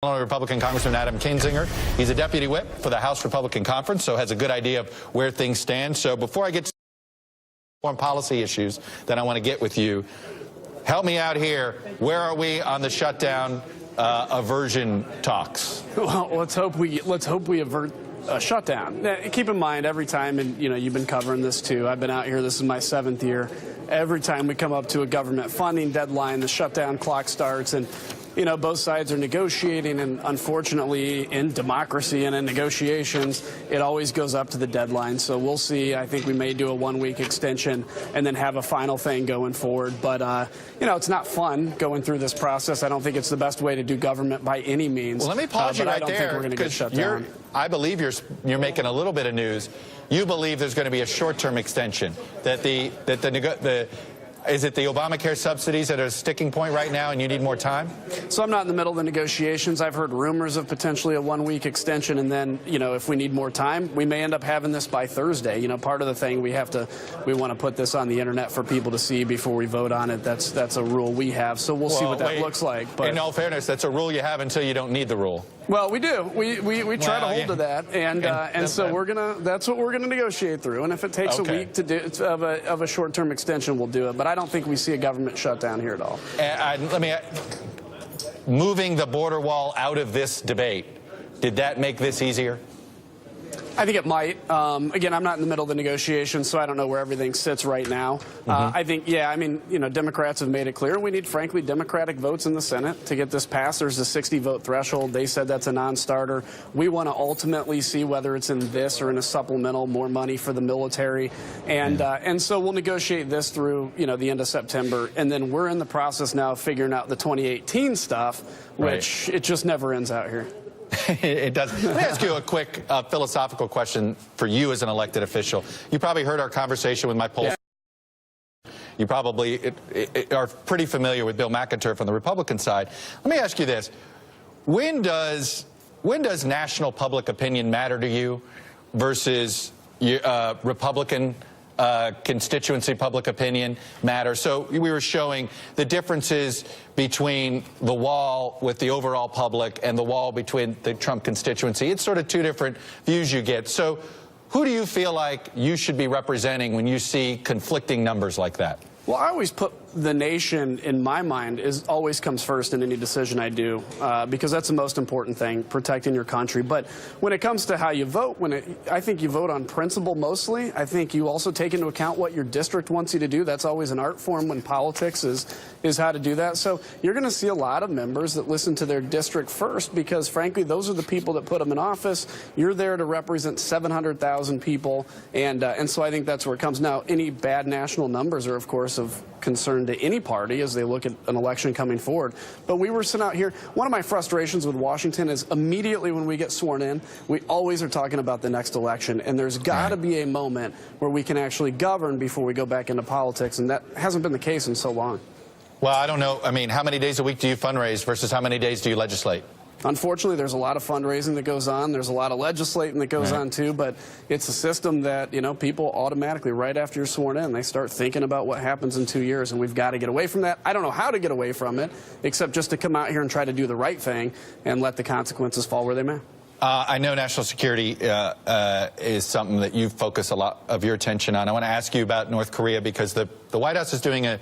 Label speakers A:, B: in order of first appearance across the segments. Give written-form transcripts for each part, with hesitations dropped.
A: Republican Congressman Kinzinger. He's a deputy whip for the House Republican Conference, so has a good idea of where things stand. So before I get to foreign policy issues that I want to get with you, help me out here. Where are we on the shutdown aversion talks?
B: Well, let's hope we avert a shutdown. Now, keep in mind, every time, and you've been covering this too. I've been out here. This is my 7th year. Every time we come up to a government funding deadline, the shutdown clock starts, and both sides are negotiating, and unfortunately, in democracy and in negotiations, it always goes up to the deadline. So we'll see. I think we may do a 1-week extension and then have a final thing going forward. But, it's not fun going through this process. I don't think it's the best way to do government by any means.
A: Well, let me pause you right there.
B: I don't think we're going to get shut down.
A: I believe you're making a little bit of news. You believe there's going to be a short-term extension, that is it the Obamacare subsidies that are a sticking point right now and you need more time?
B: So I'm not in the middle of the negotiations. I've heard rumors of potentially a 1-week extension, and then, if we need more time, we may end up having this by Thursday. Part of the thing we want to put this on the internet for people to see before we vote on it. That's a rule we have. So we'll see what that looks like. But
A: in all fairness, that's a rule you have until you don't need the rule.
B: Well, we do. We try to hold to that, and so that's what we're gonna negotiate through. And if it takes a week to do of a short-term extension, we'll do it. But I don't think we see a government shutdown here at all.
A: Moving the border wall out of this debate, did that make this easier?
B: I think it might. Again, I'm not in the middle of the negotiations, so I don't know where everything sits right now. I think, Democrats have made it clear we need, frankly, Democratic votes in the Senate to get this passed. There's a 60-vote threshold. They said that's a non-starter. We want to ultimately see whether it's in this or in a supplemental, more money for the military. And so we'll negotiate this through, the end of September. And then we're in the process now of figuring out the 2018 stuff, which it just never ends out here.
A: It does. Let me ask you a quick philosophical question for you as an elected official. You probably heard our conversation with my poll. Yeah. You probably are pretty familiar with Bill McIntyre from the Republican side. Let me ask you this. When does national public opinion matter to you versus Republican constituency public opinion matter? So we were showing the differences between the wall with the overall public and the wall between the Trump constituency. It's sort of two different views you get. So who do you feel like you should be representing when you see conflicting numbers like that?
B: Well, I always put the nation, in my mind, always comes first in any decision I do, because that's the most important thing, protecting your country. But when it comes to how you vote, I think you vote on principle mostly. I think you also take into account what your district wants you to do. That's always an art form when politics is how to do that. So you're going to see a lot of members that listen to their district first because, frankly, those are the people that put them in office. You're there to represent 700,000 people, and so I think that's where it comes. Now, any bad national numbers are, of course, of concern to any party as they look at an election coming forward. But we were sent out here. One of my frustrations with Washington is immediately when we get sworn in, we always are talking about the next election. And there's got to be a moment where we can actually govern before we go back into politics. And that hasn't been the case in so long.
A: Well, I don't know. I mean, how many days a week do you fundraise versus how many days do you legislate?
B: Unfortunately, there's a lot of fundraising that goes on. There's a lot of legislating that goes on, too. But it's a system that, people automatically, right after you're sworn in, they start thinking about what happens in 2 years. And we've got to get away from that. I don't know how to get away from it, except just to come out here and try to do the right thing and let the consequences fall where they may.
A: I know national security is something that you focus a lot of your attention on. I want to ask you about North Korea because the White House is doing an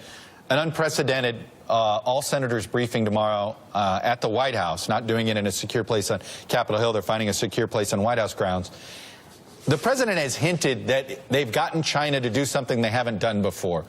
A: unprecedented all-senators briefing tomorrow at the White House, not doing it in a secure place on Capitol Hill. They're finding a secure place on White House grounds. The president has hinted that they've gotten China to do something they haven't done before.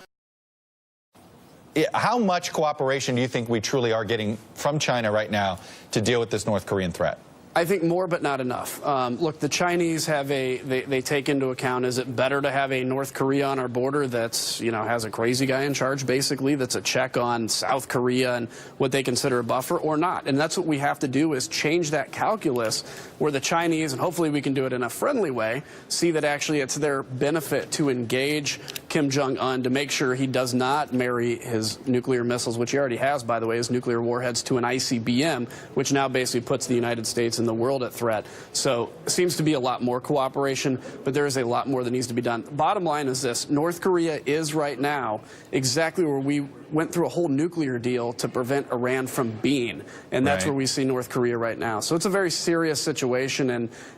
A: How much cooperation do you think we truly are getting from China right now to deal with this North Korean threat?
B: I think more, but not enough. Look, the Chinese have they take into account, is it better to have a North Korea on our border that's, has a crazy guy in charge, basically, that's a check on South Korea and what they consider a buffer, or not? And that's what we have to do, is change that calculus where the Chinese, and hopefully we can do it in a friendly way, see that actually it's their benefit to engage Kim Jong-un to make sure he does not marry his nuclear missiles, which he already has, by the way, his nuclear warheads, to an ICBM, which now basically puts the United States in the world at threat. So it seems to be a lot more cooperation, but there is a lot more that needs to be done. Bottom line is this: North Korea is right now exactly where we went through a whole nuclear deal to prevent Iran from being, and that's
A: Right.
B: where we see North Korea right now. So it's a very serious situation,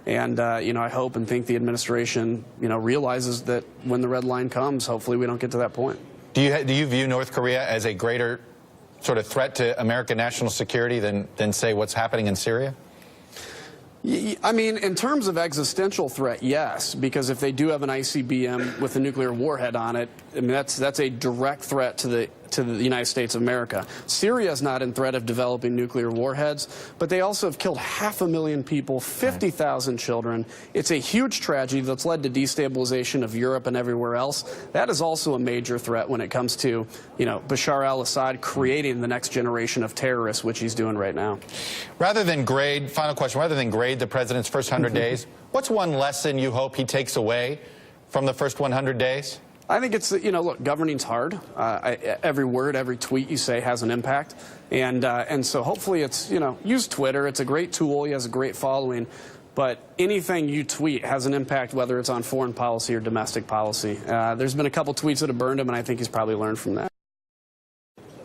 B: and you know, I hope and think the administration, you know, realizes that when the red line comes, hopefully we don't get to that point.
A: Do you view North Korea as a greater sort of threat to American national security than say, what's happening in Syria?
B: I mean, in terms of existential threat, yes, because if they do have an ICBM with a nuclear warhead on it, I mean, that's a direct threat to the United States of America. Syria is not in threat of developing nuclear warheads, but they also have killed 500,000 people, 50,000 children. It's a huge tragedy that's led to destabilization of Europe and everywhere else. That is also a major threat when it comes to, you know, Bashar al-Assad creating the next generation of terrorists, which he's doing right now.
A: Rather than grade, final question, rather than grade the president's first 100 days, what's one lesson you hope he takes away from the first 100 days?
B: I think it's, you know, look, governing's hard. Every word, every tweet you say has an impact. And so hopefully it's, you know, use Twitter. It's a great tool. He has a great following. But anything you tweet has an impact, whether it's on foreign policy or domestic policy. There's been a couple tweets that have burned him, and I think he's probably learned from that.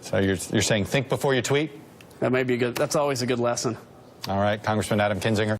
A: So you're saying think before you tweet?
B: That may be good. That's always a good lesson.
A: All right, Congressman Adam Kinzinger.